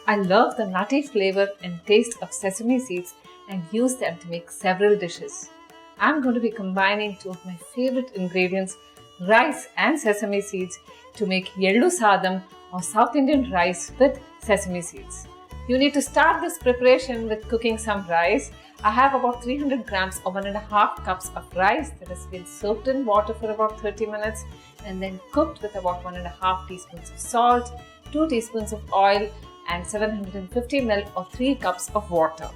I love the nutty flavor and taste of sesame seeds and use them to make several dishes. I'm going to be combining two of my favorite ingredients, rice and sesame seeds, to make Til Sadam or South Indian rice with sesame seeds. You need to start this preparation with cooking some rice. I have about 300 grams or 1.5 cups of rice that has been soaked in water for about 30 minutes and then cooked with about 1.5 teaspoons of salt, 2 teaspoons of oil and 750 ml or 3 cups of water.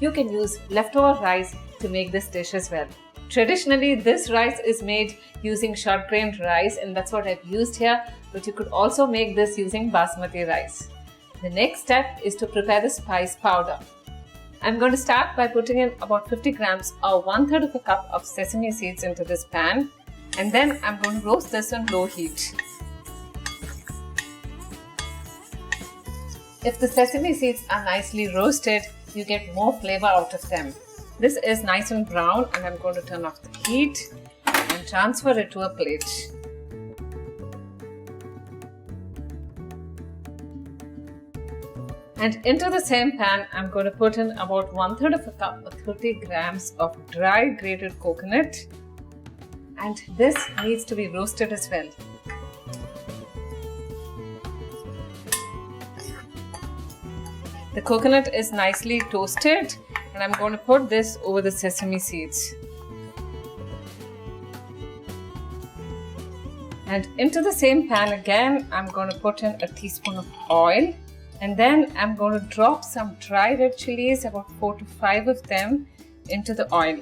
You can use leftover rice to make this dish as well. Traditionally, this rice is made using short-grained rice and that's what I've used here, but you could also make this using basmati rice. The next step is to prepare the spice powder. I'm going to start by putting in about 50 grams or 1/3 of a cup of sesame seeds into this pan, and then I'm going to roast this on low heat. If the sesame seeds are nicely roasted, you get more flavor out of them. This is nice and brown and I'm going to turn off the heat and transfer it to a plate. And into the same pan, I'm going to put in about 1/3 of a cup or 30 grams of dry grated coconut, and this needs to be roasted as well. The coconut is nicely toasted and I'm going to put this over the sesame seeds. And into the same pan again, I'm going to put in a teaspoon of oil. And then I'm going to drop some dry red chilies, about 4 to 5 of them, into the oil.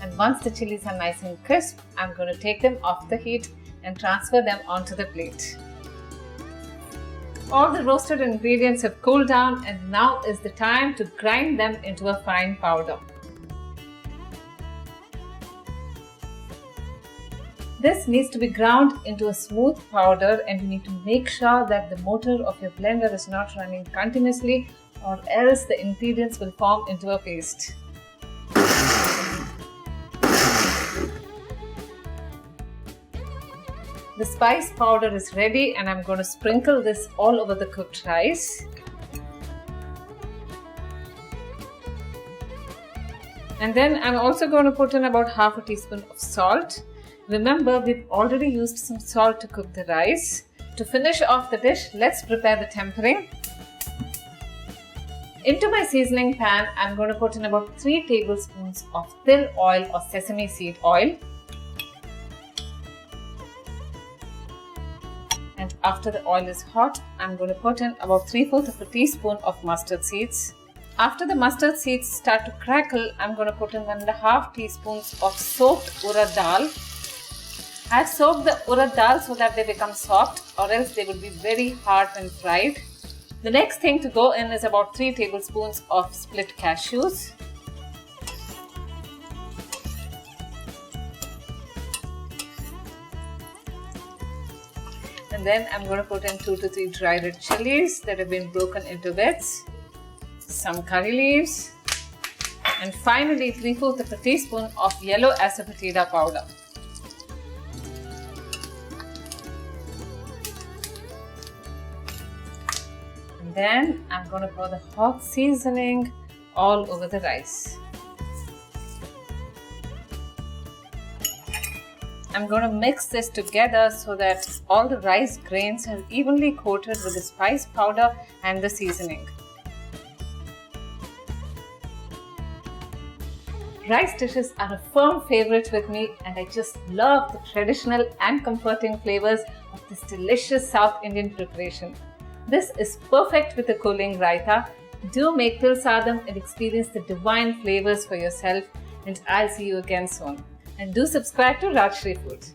And once the chilies are nice and crisp, I'm going to take them off the heat and transfer them onto the plate. All the roasted ingredients have cooled down and now is the time to grind them into a fine powder. This needs to be ground into a smooth powder and you need to make sure that the motor of your blender is not running continuously or else the ingredients will form into a paste. The spice powder is ready and I'm going to sprinkle this all over the cooked rice. And then I'm also going to put in about 1/2 teaspoon of salt. Remember, we've already used some salt to cook the rice. To finish off the dish, let's prepare the tempering. Into my seasoning pan, I'm going to put in about 3 tablespoons of til oil or sesame seed oil. And after the oil is hot, I'm going to put in about 3/4 of a teaspoon of mustard seeds. After the mustard seeds start to crackle, I'm going to put in 1.5 teaspoons of soaked urad dal. I've soaked the urad dal so that they become soft or else they would be very hard when fried. The next thing to go in is about 3 tablespoons of split cashews. And then I'm going to put in 2 to 3 dry red chillies that have been broken into bits, some curry leaves, and finally 3/4 of a teaspoon of yellow asafetida powder. And then I'm going to pour the hot seasoning all over the rice. I'm going to mix this together so that all the rice grains are evenly coated with the spice powder and the seasoning. Rice dishes are a firm favorite with me and I just love the traditional and comforting flavors of this delicious South Indian preparation. This is perfect with a cooling raita. Do make Til Sadam and experience the divine flavors for yourself, and I'll see you again soon. And do subscribe to Rajshri Food.